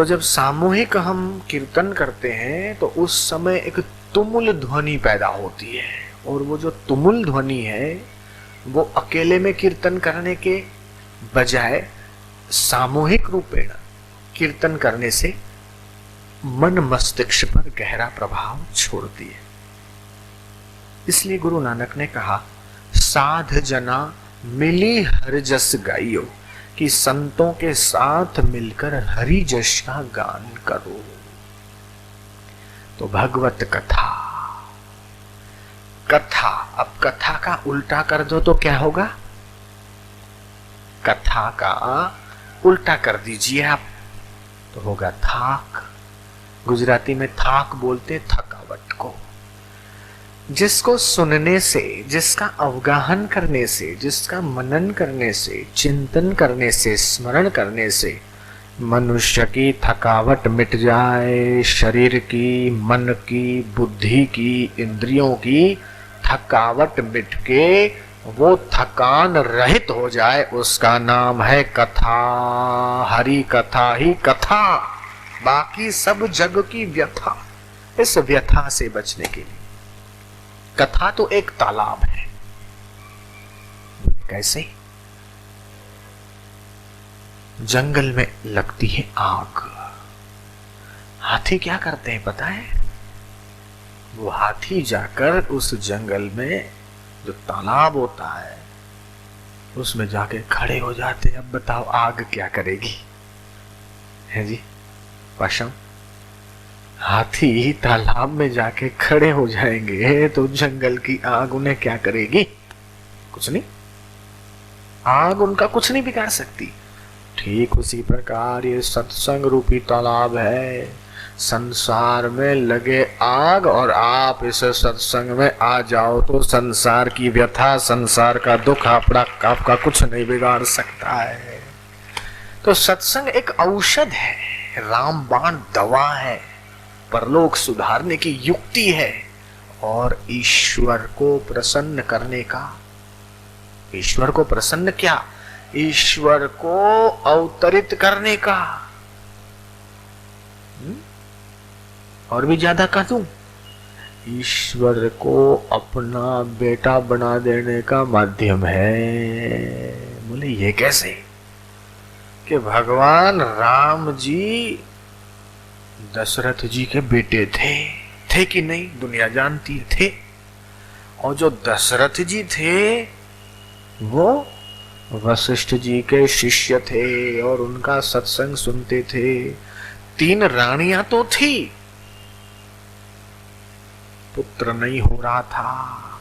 तो जब सामूहिक हम कीर्तन करते हैं तो उस समय एक तुमुल ध्वनि पैदा होती है, और वो जो तुमुल ध्वनि है वो अकेले में कीर्तन करने के बजाय सामूहिक रूपेण कीर्तन करने से मन मस्तिष्क पर गहरा प्रभाव छोड़ती है। इसलिए गुरु नानक ने कहा, साध जना मिली हर जस गाइयो, कि संतों के साथ मिलकर हरि जस का गान करो। तो भगवत कथा, कथा, अब कथा का उल्टा कर दो तो क्या होगा? कथा का उल्टा कर दीजिए आप तो होगा थाक। गुजराती में थाक बोलते थकावट को। जिसको सुनने से, जिसका अवगाहन करने से, जिसका मनन करने से, चिंतन करने से, स्मरण करने से मनुष्य की थकावट मिट जाए, शरीर की, मन की, बुद्धि की, इंद्रियों की थकावट मिट के वो थकान रहित हो जाए, उसका नाम है कथा। हरि कथा ही कथा, बाकी सब जग की व्यथा। इस व्यथा से बचने के लिए कथा तो एक तालाब है। कैसे? जंगल में लगती है आग। हाथी क्या करते हैं पता है? वो हाथी जाकर उस जंगल में जो तालाब होता है उसमें जाके खड़े हो जाते हैं। अब बताओ आग क्या करेगी? है जी पाशम, हाथी तालाब में जाके खड़े हो जाएंगे तो जंगल की आग उन्हें क्या करेगी? कुछ नहीं, आग उनका कुछ नहीं बिगाड़ सकती। ठीक उसी प्रकार ये सत्संग रूपी तालाब है, संसार में लगे आग, और आप इस सत्संग में आ जाओ तो संसार की व्यथा, संसार का दुख आपका कुछ नहीं बिगाड़ सकता है। तो सत्संग एक औषध है, रामबाण दवा है, परलोक सुधारने की युक्ति है, और ईश्वर को प्रसन्न करने का, ईश्वर को प्रसन्न क्या, ईश्वर को अवतरित करने का। और भी ज्यादा कह दूं, ईश्वर को अपना बेटा बना देने का माध्यम है। बोले ये कैसे? कि भगवान राम जी दशरथ जी के बेटे थे कि नहीं? दुनिया जानती थे। और जो दशरथ जी थे वो वशिष्ठ जी के शिष्य थे और उनका सत्संग सुनते थे। 3 रानियां तो थी, पुत्र नहीं हो रहा था,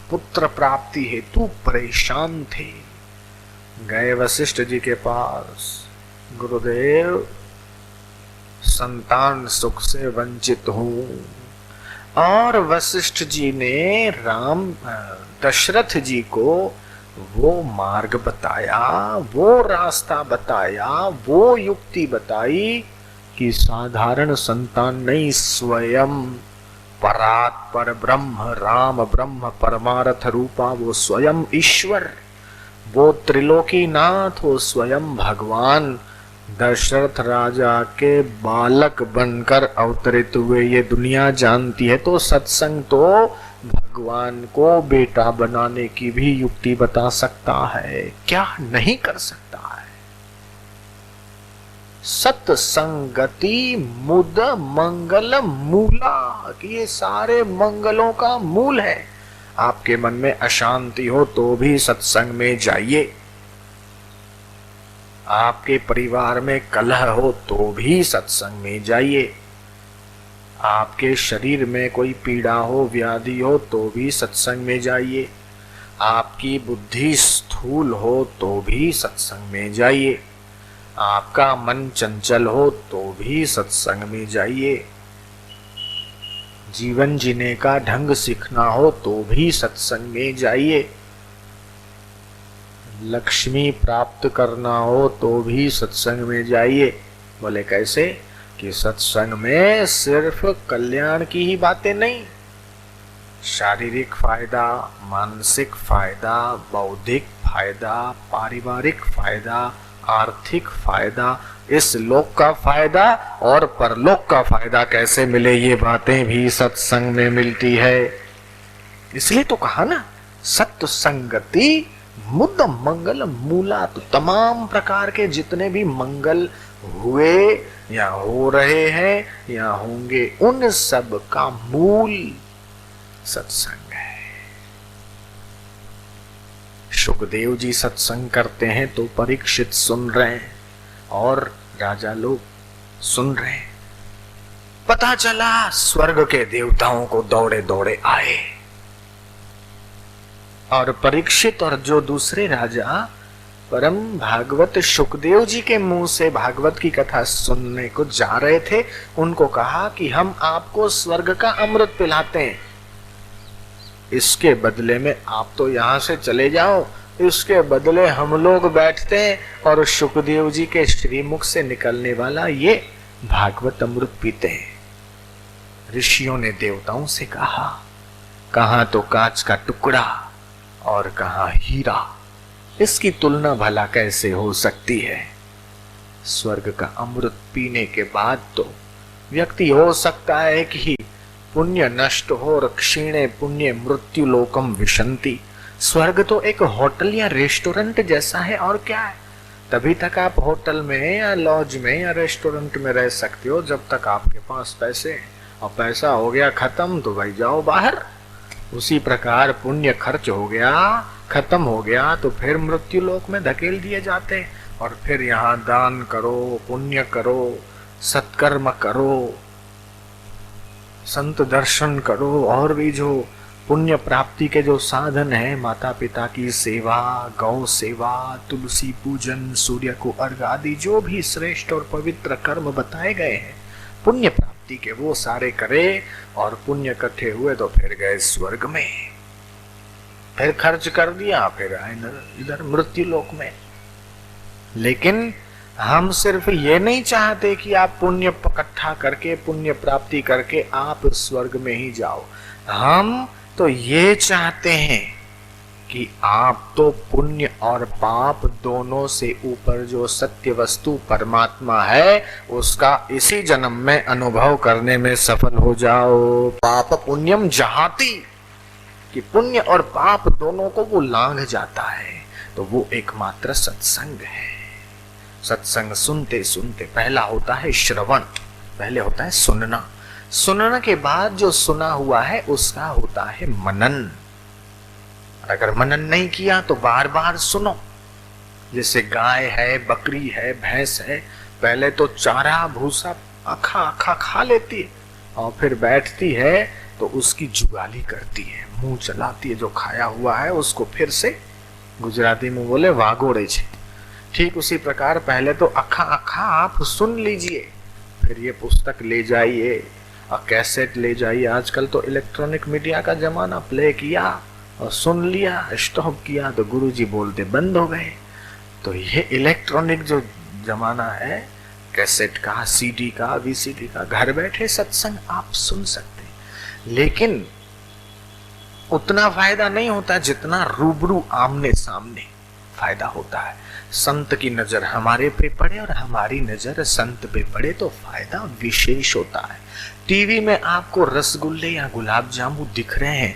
पुत्र प्राप्ति हेतु परेशान थे। गए वशिष्ठ जी के पास, गुरुदेव संतान सुख से वंचित हूं। और वशिष्ठ जी ने दशरथ जी को वो मार्ग बताया, वो रास्ता बताया, वो युक्ति बताई कि साधारण संतान नहीं, स्वयं परात्पर ब्रह्म, राम ब्रह्म परमार्थ रूपा वो स्वयं ईश्वर, वो त्रिलोकी नाथ, वो स्वयं भगवान दशरथ राजा के बालक बनकर अवतरित हुए। ये दुनिया जानती है। तो सत्संग तो भगवान को बेटा बनाने की भी युक्ति बता सकता है, क्या नहीं कर सकता है? सत्संगति मुद मंगल मूला, कि ये सारे मंगलों का मूल है। आपके मन में अशांति हो तो भी सत्संग में जाइए, आपके परिवार में कलह हो तो भी सत्संग में जाइए, आपके शरीर में कोई पीड़ा हो, व्याधि हो तो भी सत्संग में जाइए, आपकी बुद्धि स्थूल हो तो भी सत्संग में जाइए, आपका मन चंचल हो तो भी सत्संग में जाइए, जीवन जीने का ढंग सीखना हो तो भी सत्संग में जाइए, लक्ष्मी प्राप्त करना हो तो भी सत्संग में जाइए। बोले कैसे? कि सत्संग में सिर्फ कल्याण की ही बातें नहीं, शारीरिक फायदा, मानसिक फायदा, बौद्धिक फायदा, पारिवारिक फायदा, आर्थिक फायदा, इस लोक का फायदा और परलोक का फायदा कैसे मिले, ये बातें भी सत्संग में मिलती है। इसलिए तो कहा ना, सत्य संगति मुद्द मंगल मूला। तो तमाम प्रकार के जितने भी मंगल हुए या हो रहे हैं या होंगे, उन सब का मूल सत्संग है। सुखदेव जी सत्संग करते हैं तो परीक्षित सुन रहे हैं और राजा लोग सुन रहे हैं। पता चला स्वर्ग के देवताओं को दौड़े दौड़े आए, और परीक्षित और जो दूसरे राजा परम भागवत सुखदेव जी के मुंह से भागवत की कथा सुनने को जा रहे थे, उनको कहा कि हम आपको स्वर्ग का अमृत पिलाते हैं, इसके बदले में आप तो यहां से चले जाओ, इसके बदले हम लोग बैठते हैं और सुखदेव जी के श्रीमुख से निकलने वाला ये भागवत अमृत पीते हैं। ऋषियों ने देवताओं से कहा, कहां तो कांच का टुकड़ा और कहां हीरा, इसकी तुलना भला कैसे हो सकती है। स्वर्ग का अमृत पीने के बाद तो व्यक्ति हो सकता है कि पुण्य नष्ट हो और क्षीणे पुण्य मृत्यु लोकम विशंति। स्वर्ग तो एक होटल या रेस्टोरेंट जैसा है, और क्या है। तभी तक आप होटल में या लॉज में या रेस्टोरेंट में रह सकते हो जब तक आपके पास पैसे हैं, और पैसा हो गया खत्म तो भाई जाओ बाहर। उसी प्रकार पुण्य खर्च हो गया, खत्म हो गया, तो फिर मृत्यु लोक में धकेल दिए जाते हैं, और फिर यहाँ दान करो, पुण्य करो, सत्कर्म करो, संत दर्शन करो, और भी जो पुण्य प्राप्ति के जो साधन है, माता पिता की सेवा, गौ सेवा, तुलसी पूजन, सूर्य को अर्घ आदि जो भी श्रेष्ठ और पवित्र कर्म बताए गए हैं पुण्य प्राप्ति के, वो सारे करे, और पुण्य इकट्ठे हुए तो फिर गए स्वर्ग में, फिर खर्च कर दिया, फिर आए इधर मृत्यु लोक में। लेकिन हम सिर्फ ये नहीं चाहते कि आप पुण्य इकट्ठा करके, पुण्य प्राप्ति करके आप स्वर्ग में ही जाओ। हम तो ये चाहते हैं कि आप तो पुण्य और पाप दोनों से ऊपर जो सत्य वस्तु परमात्मा है, उसका इसी जन्म में अनुभव करने में सफल हो जाओ। पाप पुण्यम जहाती, कि पुण्य और पाप दोनों को वो लांघ जाता है, तो वो एकमात्र सत्संग है। सत्संग सुनते सुनते पहला होता है श्रवण, पहले होता है सुनना, सुनने के बाद जो सुना हुआ है उसका होता है मनन। अगर मनन नहीं किया तो बार बार सुनो। जैसे गाय है, बकरी है, भैंस है, पहले तो चारा भूसा आखा आखा खा लेती है, और फिर बैठती है तो उसकी जुगाली करती है, मुंह चलाती है, जो खाया हुआ है उसको फिर से, गुजराती में बोले वागोड़े छे। ठीक उसी प्रकार पहले तो अखा अखा आप सुन लीजिए, फिर ये पुस्तक ले जाइए और कैसेट ले जाइए। आजकल तो इलेक्ट्रॉनिक मीडिया का जमाना, प्ले किया और सुन लिया, स्टॉप किया तो गुरुजी बोलते बंद हो गए। तो ये इलेक्ट्रॉनिक जो जमाना है, कैसेट का, सीडी का, वीसीडी का, घर बैठे सत्संग आप सुन सकते हैं, लेकिन उतना फायदा नहीं होता जितना रूबरू आमने सामने फायदा होता है। संत की नजर हमारे पे पड़े और हमारी नजर संत पे पड़े तो फायदा विशेष होता है। टीवी में आपको रसगुल्ले या गुलाब जामुन दिख रहे हैं,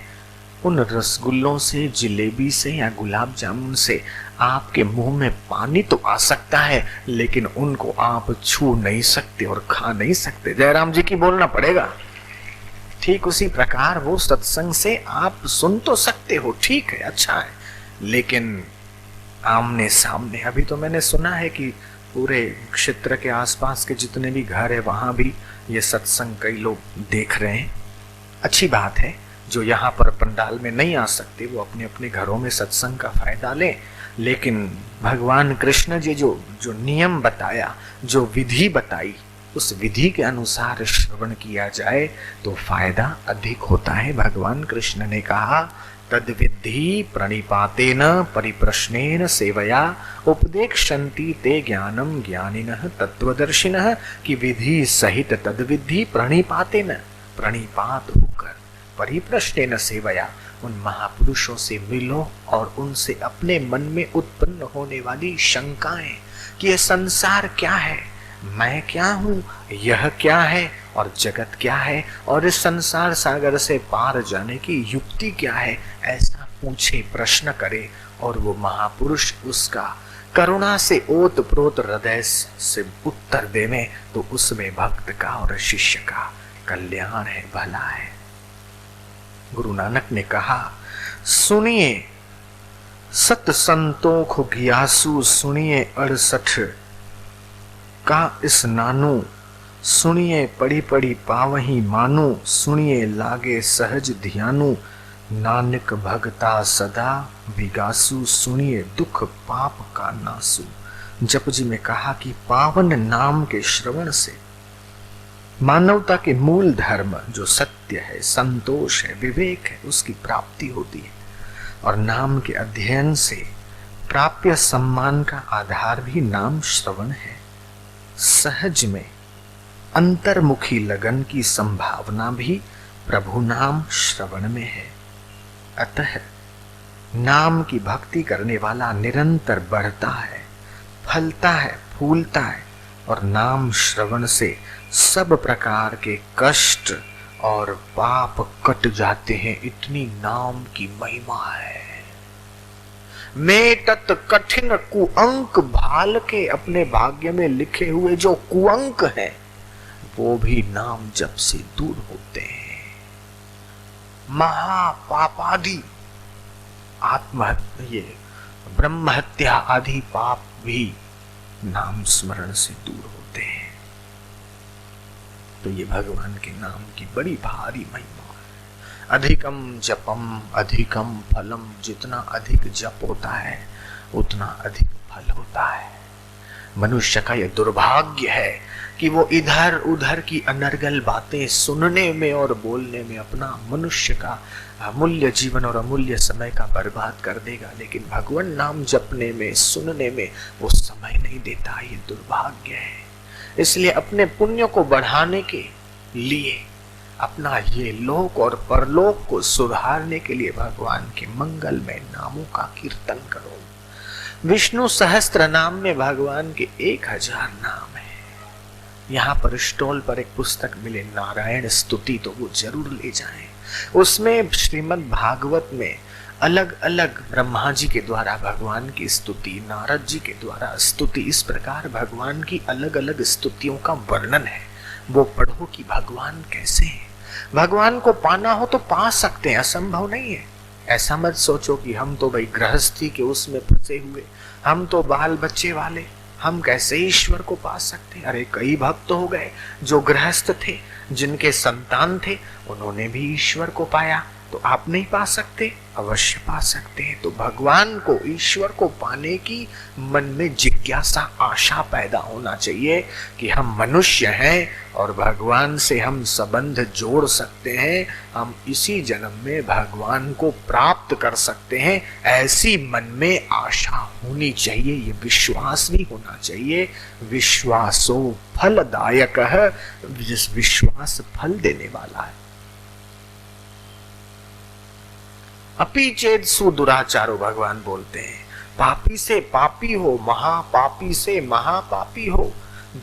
उन रसगुल्लों से, जिलेबी से या गुलाब जामुन से आपके मुंह में पानी तो आ सकता है, लेकिन उनको आप छू नहीं सकते और खा नहीं सकते। जयराम जी की बोलना पड़ेगा। ठीक उसी प्रकार वो सत्संग से आप सुन तो सकते हो, ठीक है, अच्छा है, लेकिन आमने सामने। अभी तो मैंने सुना है कि पूरे क्षेत्र के आसपास के जितने भी घर है वहां भी ये सत्संग कई लोग देख रहे हैं। अच्छी बात है, जो यहाँ पर पंडाल में नहीं आ सकते वो अपने अपने घरों में सत्संग का फायदा लें, लेकिन भगवान कृष्ण जी जो नियम बताया, जो विधि बताई, उस विधि के अनुसार श्रवण किया जाए तो फायदा अधिक होता है। भगवान कृष्ण ने कहा, तद विद्धि प्रणिपातेन परिप्रश्नेन सेवया उपदेक्षन्ति ते ज्ञानम ज्ञानिनः तत्वदर्शिनः, कि विधि सहित तद विद्धि प्रणिपातेन, प्रणिपात होकर, परिप्रश्नेन सेवया, उन महापुरुषों से मिलो और उनसे अपने मन में उत्पन्न होने वाली शंकाएं कि ये संसार क्या है, मैं क्या हूं, यह क्या है और जगत क्या है और इस संसार सागर से पार जाने की युक्ति क्या है, ऐसा पूछे, प्रश्न करे और वो महापुरुष उसका करुणा से ओत प्रोत हृदय से उत्तर देवे, तो उसमें भक्त का और शिष्य का कल्याण है, भला है। गुरु नानक ने कहा, सुनिए सत संतोख ज्ञासु, सुनिए 68 का स्नानु, सुनिए पड़ी पड़ी पावही मानु, सुनिए लागे सहज ध्यानु, नानक भगता सदा विगासु, सुनिए दुख पाप का नासु। जप जी में कहा कि पावन नाम के श्रवण से मानवता के मूल धर्म जो सत्य है, संतोष है, विवेक है, उसकी प्राप्ति होती है। और नाम के अध्ययन से प्राप्य सम्मान का आधार भी नाम श्रवण है। सहज में अंतर्मुखी लगन की संभावना भी प्रभु नाम श्रवण में है। अतः नाम की भक्ति करने वाला निरंतर बढ़ता है, फलता है, फूलता है और नाम श्रवण से सब प्रकार के कष्ट और पाप कट जाते हैं। इतनी नाम की महिमा है। मैं तत् कठिन कुअंक भाल के, अपने भाग्य में लिखे हुए जो कुअंक हैं वो भी नाम जप से दूर होते हैं। महापापादि आत्महत्या, ये ब्रह्म हत्या आदि पाप भी नाम स्मरण से दूर होते हैं। तो ये भगवान के नाम की बड़ी भारी महिमा है। अधिकम जपम अधिकम फलम, जितना अधिक जप होता है उतना अधिक फल होता है। मनुष्य का यह दुर्भाग्य है कि वो इधर उधर की अनर्गल बातें सुनने में और बोलने में अपना मनुष्य का अमूल्य जीवन और अमूल्य समय का बर्बाद कर देगा, लेकिन भगवान नाम जपने में, सुनने में वो समय नहीं देता। ये दुर्भाग्य है। इसलिए अपने पुण्य को बढ़ाने के लिए, अपना ये लोक और परलोक को सुधारने के लिए भगवान के मंगलमय नामों का कीर्तन करो। विष्णु सहस्त्र नाम में भगवान के 1000 नाम है। यहाँ पर स्टॉल पर एक पुस्तक मिले, नारायण स्तुति, तो वो जरूर ले जाएं। उसमें श्रीमद् भागवत में अलग अलग ब्रह्मा जी के द्वारा भगवान की स्तुति, नारद जी के द्वारा स्तुति, इस प्रकार भगवान की अलग अलग स्तुतियों का वर्णन है। वो पढ़ो कि भगवान कैसे हैं। भगवान को पाना हो तो पा सकते हैं, असंभव नहीं है। ऐसा मत सोचो कि हम तो भाई गृहस्थी के उसमें फंसे हुए, हम तो बाल बच्चे वाले, हम कैसे ईश्वर को पा सकते। अरे कई भक्त हो गए जो गृहस्थ थे, जिनके संतान थे, उन्होंने भी ईश्वर को पाया। तो आप नहीं पा सकते? अवश्य पा सकते हैं। तो भगवान को, ईश्वर को पाने की मन में जिज्ञासा, आशा पैदा होना चाहिए कि हम मनुष्य हैं और भगवान से हम संबंध जोड़ सकते हैं, हम इसी जन्म में भगवान को प्राप्त कर सकते हैं। ऐसी मन में आशा होनी चाहिए, ये विश्वास नहीं होना चाहिए। विश्वासो फलदायक है, जिस विश्वास फल देने वाला है। अपि चेद सुदुराचारो, भगवान बोलते हैं, पापी से पापी हो, महापापी से महापापी हो,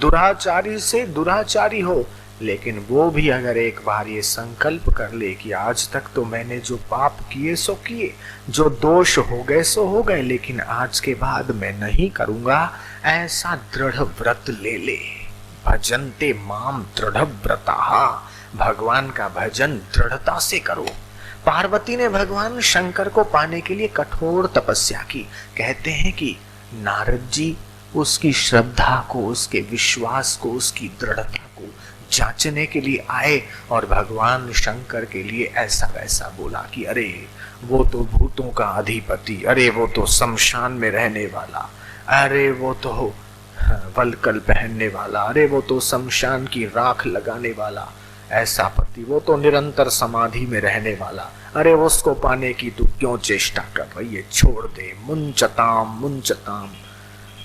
दुराचारी से दुराचारी हो, लेकिन वो भी अगर एक बार ये संकल्प कर ले कि आज तक तो मैंने जो पाप किए सो किए, जो दोष हो गए सो हो गए, लेकिन आज के बाद मैं नहीं करूंगा, ऐसा दृढ़ व्रत ले ले। भजन्ते माम दृढ़ व्रताहा, भगवान का भजन दृढ़ता से करो। पार्वती ने भगवान शंकर को पाने के लिए कठोर तपस्या की। कहते हैं कि नारद जी उसकी श्रद्धा को, उसके विश्वास को, उसकी दृढ़ता को जांचने के लिए आए और भगवान शंकर के लिए ऐसा वैसा बोला कि अरे वो तो भूतों का अधिपति, अरे वो तो शमशान में रहने वाला, अरे वो तो वलकल पहनने वाला, अरे वो तो शमशान की राख लगाने वाला, ऐसा पति, वो तो निरंतर समाधि में रहने वाला, अरे उसको पाने की तू क्यों चेष्टा कर रही है, छोड़ दे, मुंचताम मुंचताम।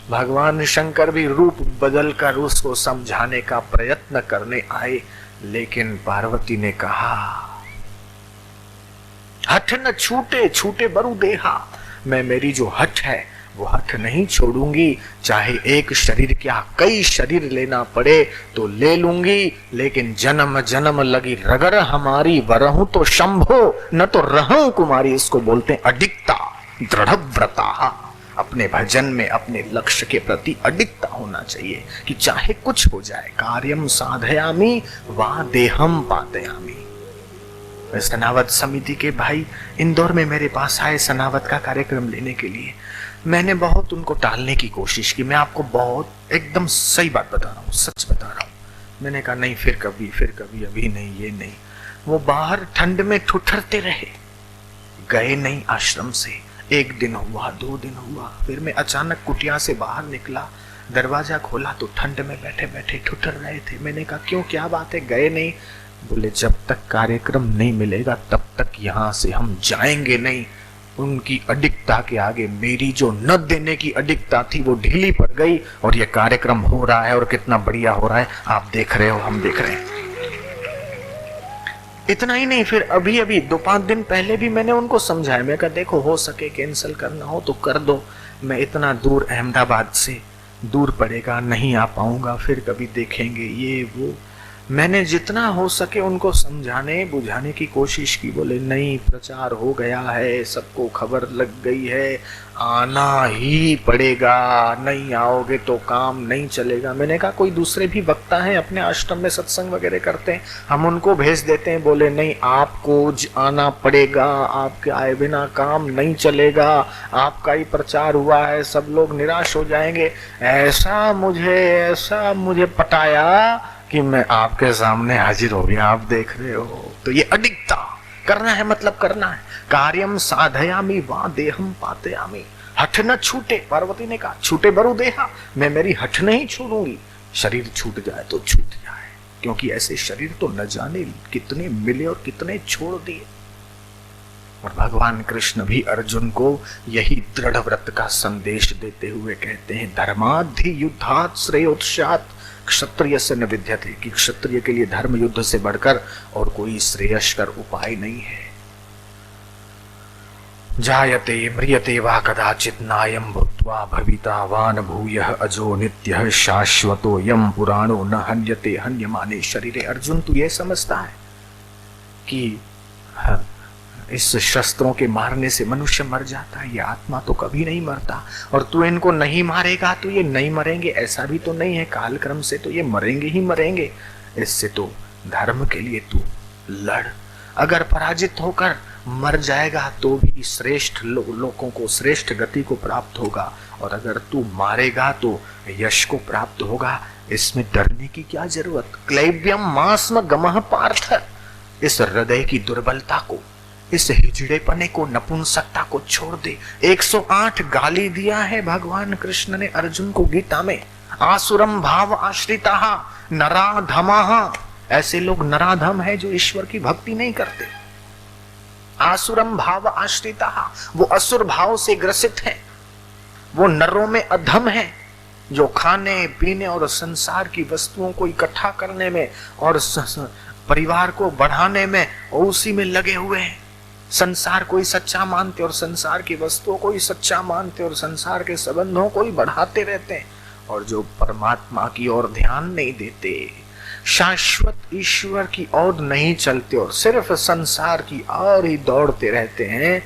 भगवान शंकर भी रूप बदलकर उसको समझाने का प्रयत्न करने आए, लेकिन पार्वती ने कहा हठ न छूटे छूटे बरु देहा, मैं, मेरी जो हठ है वो हठ नहीं छोड़ूंगी, चाहे एक शरीर क्या कई शरीर लेना पड़े तो ले लूंगी, लेकिन जन्म जन्म लगी रगर हमारी, वरहूं तो शंभो न तो रहूं कुमारी। इसको बोलते हैं अडिगता, दृढ़ व्रता। अपने भजन में अपने लक्ष्य के प्रति अडिगता होना चाहिए कि चाहे कुछ हो जाए। कार्यम साधयामि वा देहम पातयामि। सनावत समिति के भाई इंदौर में मेरे पास आए सनावत का कार्यक्रम लेने के लिए। मैंने बहुत उनको टालने की कोशिश की। मैं आपको बहुत एकदम सही बात बता रहा हूँ, सच बता रहा हूँ। मैंने कहा नहीं, फिर कभी, अभी नहीं, ये नहीं। वो बाहर ठंड में ठुठरते रहे, गए नहीं आश्रम से। 1 दिन हुआ, 2 दिन हुआ, फिर मैं अचानक कुटिया से बाहर निकला, दरवाजा खोला तो ठंड में बैठे बैठे ठुठर रहे थे। मैंने कहा क्यों, क्या बात है, गए नहीं? बोले जब तक कार्यक्रम नहीं मिलेगा तब तक यहाँ से हम जाएंगे नहीं। उनकी अडिगता के आगे मेरी जो न देने की अडिगता थी वो ढीली पड़ गई, और ये कार्यक्रम हो रहा है और कितना बढ़िया हो रहा है, आप देख रहे हो, हम देख रहे हैं। इतना ही नहीं, फिर अभी 2-5 दिन पहले भी मैंने उनको समझाया। मैं कहा देखो, हो सके कैंसिल करना हो तो कर दो, मैं इतना दूर अहमदाबाद से दूर पड़ेगा, नहीं आ पाऊंगा, फिर कभी देखेंगे, ये वो। मैंने जितना हो सके उनको समझाने बुझाने की कोशिश की। बोले नहीं, प्रचार हो गया है, सबको खबर लग गई है, आना ही पड़ेगा, नहीं आओगे तो काम नहीं चलेगा। मैंने कहा कोई दूसरे भी वक्ता हैं अपने आश्रम में सत्संग वगैरह करते हैं, हम उनको भेज देते हैं। बोले नहीं, आपको आना पड़ेगा, आपके आए बिना काम नहीं चलेगा, आपका ही प्रचार हुआ है, सब लोग निराश हो जाएंगे। ऐसा मुझे पटाया कि मैं आपके सामने हाजिर हो गया, आप देख रहे हो। तो ये अडिगता करना है, मतलब करना है। कार्यम साधयामि वा देहम पातयामि। हठ न छूटे, पार्वती ने कहा छूटे बरु देहा, मैं मेरी हठ नहीं छोड़ूंगी। शरीर छूट जाए तो छूट जाए, क्योंकि ऐसे शरीर तो न जाने कितने मिले और कितने छोड़ दिए। और भगवान कृष्ण भी अर्जुन को यही दृढ़ व्रत का संदेश देते हुए कहते हैं, धर्माद्धि युद्धात् श्रेयोत्सात् क्षत्रिय से न विद्यते, कि क्षत्रिय के लिए धर्म युद्ध से बढ़कर और कोई श्रेयस्कर उपाय नहीं है। जायते म्रियते वा कदाचित् नायं भूत्वा भविता वा न भूयः अजो नित्यः शाश्वतो यं पुराणो न हन्यते हन्यमाने शरीरे। अर्जुन, तू ये समझता है कि इस शस्त्रों के मारने से मनुष्य मर जाता है? ये आत्मा तो कभी नहीं मरता, और तू इनको नहीं मारेगा तो ये नहीं मरेंगे, ऐसा भी तो नहीं है। कालक्रम से तो ये मरेंगे ही मरेंगे। इससे तो धर्म के लिए तू लड़। अगर पराजित होकर मर जाएगा तो भी श्रेष्ठ लोगों को श्रेष्ठ गति को प्राप्त होगा, और अगर तू मारेगा तो यश को प्राप्त होगा। इसमें डरने की क्या जरूरत? क्लैव्यम मास्म गमः पार्थ। इस हृदय की दुर्बलता को, इस हिजड़ेपने को, नपुंसकता को छोड़ दे। 108 गाली दिया है भगवान कृष्ण ने अर्जुन को गीता में। आसुरम भाव आश्रिता नराधमा। ऐसे लोग नराधम है जो ईश्वर की भक्ति नहीं करते। आसुरम भाव आश्रिता, वो असुर भाव से ग्रसित है, वो नरों में अधम है, जो खाने पीने और संसार की वस्तुओं को इकट्ठा करने में और परिवार को बढ़ाने में और उसी में लगे हुए हैं। संसार को ही सच्चा मानते और संसार की वस्तुओं को ही सच्चा मानते और संसार के संबंधों को ही बढ़ाते रहते हैं, और जो परमात्मा की ओर ध्यान नहीं देते, शाश्वत ईश्वर की ओर नहीं चलते और सिर्फ संसार की ओर ही दौड़ते रहते हैं।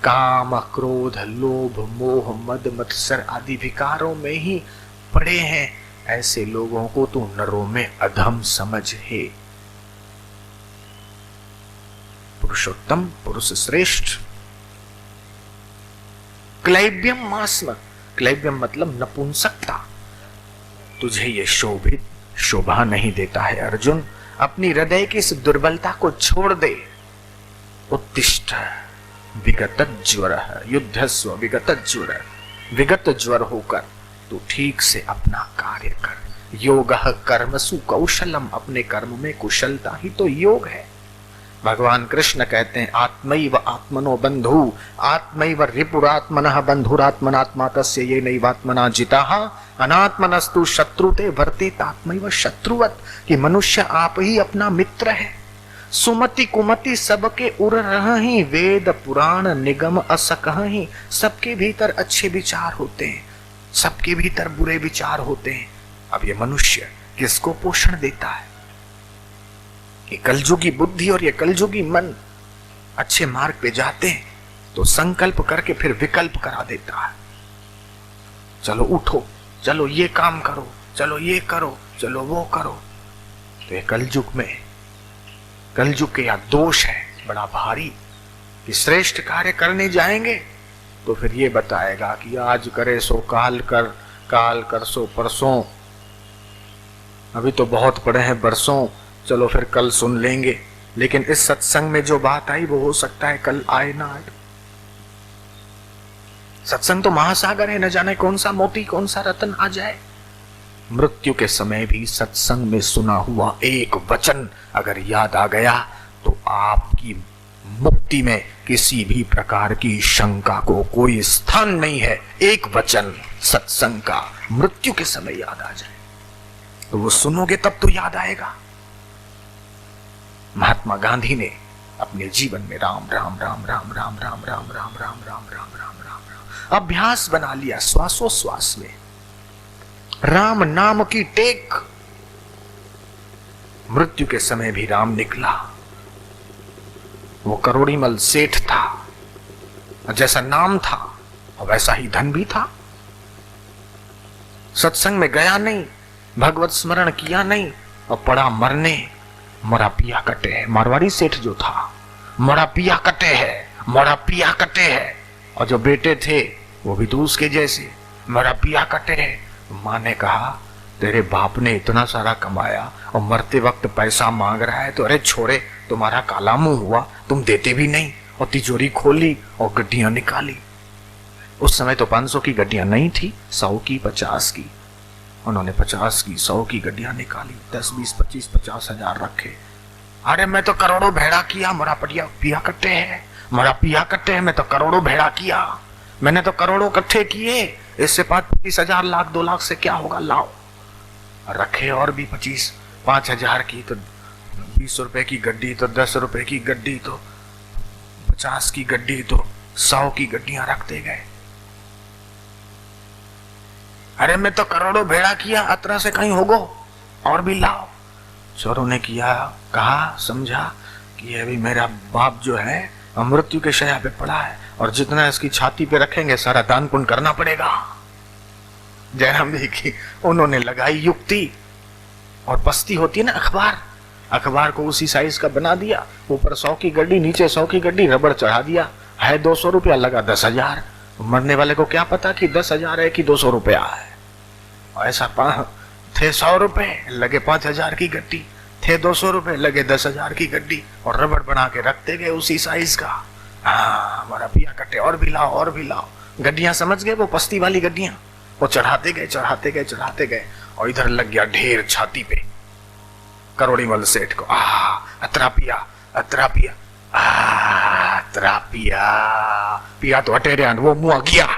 काम क्रोध लोभ मोह मद मत्सर आदि विकारों में ही पड़े हैं। ऐसे लोगों को तो नरों में अधम समझ है। पुरुषोत्तम, पुरुष श्रेष्ठ। क्लैब्यम मास्म, क्लैब्यम मतलब नपुंसकता। तुझे ये शोभा नहीं देता है अर्जुन। अपनी हृदय की इस दुर्बलता को छोड़ दे। उत्तिष्ठ विगत ज्वर युद्धस्व विगत ज्वर। विगत ज्वर होकर तू ठीक से अपना कार्य कर। योग कर्मसु कौशलम, अपने कर्म में कुशलता ही तो योग है। भगवान कृष्ण कहते हैं आत्मैव आत्मनो बंधु आत्मैव रिपुरात्मनः बंधुरात्मनात्मा तस्य ये नैवात्मना जिताः अनात्मनस्तु शत्रुते वर्तेत आत्मैव शत्रुवत्, कि मनुष्य आप ही अपना मित्र है। सुमति कुमति सबके उर रहहीं, वेद पुराण निगम असकहीं। सबके भीतर अच्छे विचार होते हैं, सबके भीतर बुरे विचार होते हैं। अब ये मनुष्य किसको पोषण देता है? ये कलयुगी बुद्धि और ये कलयुगी मन अच्छे मार्ग पे जाते हैं तो संकल्प करके फिर विकल्प करा देता है। चलो उठो, चलो ये काम करो, चलो ये करो, चलो वो करो। तो ये कलयुग में, कलयुग के यह दोष है बड़ा भारी कि श्रेष्ठ कार्य करने जाएंगे तो फिर ये बताएगा कि आज करे सो काल कर, काल कर सो परसों, अभी तो बहुत पड़े हैं बरसों, चलो फिर कल सुन लेंगे। लेकिन इस सत्संग में जो बात आई वो हो सकता है कल आए ना आए। सत्संग तो महासागर है, न जाने कौन सा मोती कौन सा रतन आ जाए। मृत्यु के समय भी सत्संग में सुना हुआ एक वचन अगर याद आ गया तो आपकी मुक्ति में किसी भी प्रकार की शंका को कोई स्थान नहीं है। एक वचन सत्संग का मृत्यु के समय याद आ जाए तो वो सुनोगे तब तो याद आएगा। महात्मा गांधी ने अपने जीवन में राम राम राम राम राम राम राम राम राम राम राम राम राम राम अभ्यास बना लिया। श्वासोश्वास में राम नाम की टेक। मृत्यु के समय भी राम निकला। वो करोड़ीमल सेठ था, जैसा नाम था वैसा ही धन भी था। सत्संग में गया नहीं, भगवत स्मरण किया नहीं और पड़ा मरने। मरा पिया कटे है। मारवाड़ी सेठ जो था मरा पिया कटे है, मरा पिया कटे है। और जो बेटे थे वो भी तो उसके जैसे मरा पिया कटे है। माँ ने कहा तेरे बाप ने इतना सारा कमाया और मरते वक्त पैसा मांग रहा है तो अरे छोरे तुम्हारा काला मुंह हुआ, तुम देते भी नहीं। और तिजोरी खोली और गड्डियां निकाली। उस समय तो 500 की गड्डियां नहीं थी, 100 की 50 की। उन्होंने 50 की 100 की गड्डियां निकाली, 10 20 25 50 हजार रखे। अरे मैं तो करोड़ों भेड़ा किया, मरा पिया कट्टे है, मरा पिया कट्टे है। मैं तो करोड़ों भेड़ा किया, मैंने तो करोड़ों इकट्ठे किए। इससे 25 हजार लाख 2 लाख से क्या होगा, लाओ। रखे और भी 25 5 हजार की तो 20 रुपए की गड्डी तो 10 रुपए की गड्डी तो 50 की गड्डी तो 100 की गड्डियां रखते गए। अरे मैं तो करोड़ों भेड़ा किया, अतरा से कहीं होगो और भी लाओ। चोरों ने किया, कहा, समझा कि अभी मेरा बाप जो है मृत्यु के शैया पे पड़ा है और जितना इसकी छाती पे रखेंगे सारा दान पुण्य करना पड़ेगा। जयराम जी की उन्होंने लगाई युक्ति। और बस्ती होती है ना अखबार, अखबार को उसी साइज का बना दिया, ऊपर 100 की गड्डी नीचे 100 की गड्डी, रबड़ चढ़ा दिया। है 200 रुपया, लगा 10,000। मरने वाले को क्या पता कि 10,000 है कि 200 रुपया है। और ऐसा थे 100 रुपए, लगे 5,000 की गड्डी, थे 200 रुपए, लगे 10,000 की गड्डी। और रबड़ बना के रखते गए उसी साइज का। हाँ हमारा पिया कट्टे, और भी लाओ और भी लाओ। गड्डियां समझ गए, वो पस्ती वाली गड्डियां, वो चढ़ाते गए चढ़ाते गए चढ़ाते गए। और इधर लग गया ढेर छाती पे करोड़ीमल सेठ को। अतरा पिया, अतरा पिया, अतरा पिया, पिया तो हटे रहा, वो मुआ गया।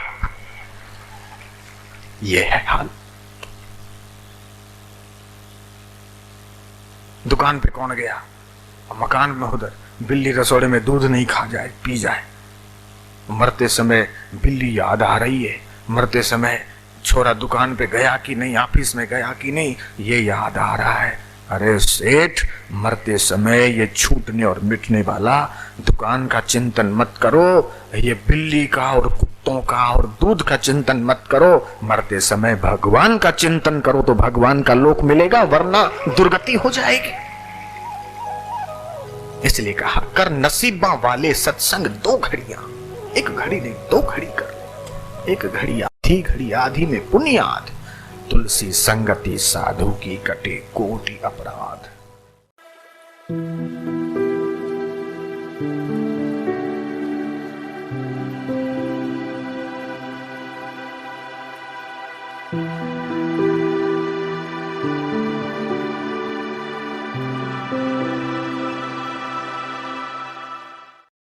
ये है हाल। दुकान पे कौन गया, मकान में उधर बिल्ली रसोड़े में दूध नहीं खा जाए, पी जाए। मरते समय बिल्ली याद आ रही है, मरते समय छोरा दुकान पे गया कि नहीं, ऑफिस में गया कि नहीं, ये याद आ रहा है। अरे सेठ, मरते समय ये छूटने और मिटने वाला दुकान का चिंतन मत करो, ये बिल्ली का और कुत्तों का और दूध का चिंतन मत करो। मरते समय भगवान का चिंतन करो तो भगवान का लोक मिलेगा, वरना दुर्गति हो जाएगी। इसलिए कहा, कर नसीबा वाले सत्संग 2 घड़ियां, 1 घड़ी नहीं 2 घड़ी कर। 1 घड़ी आधी घड़ी आधी में पुण्याद, तुलसी संगति साधु की कटे कोटि अपराध।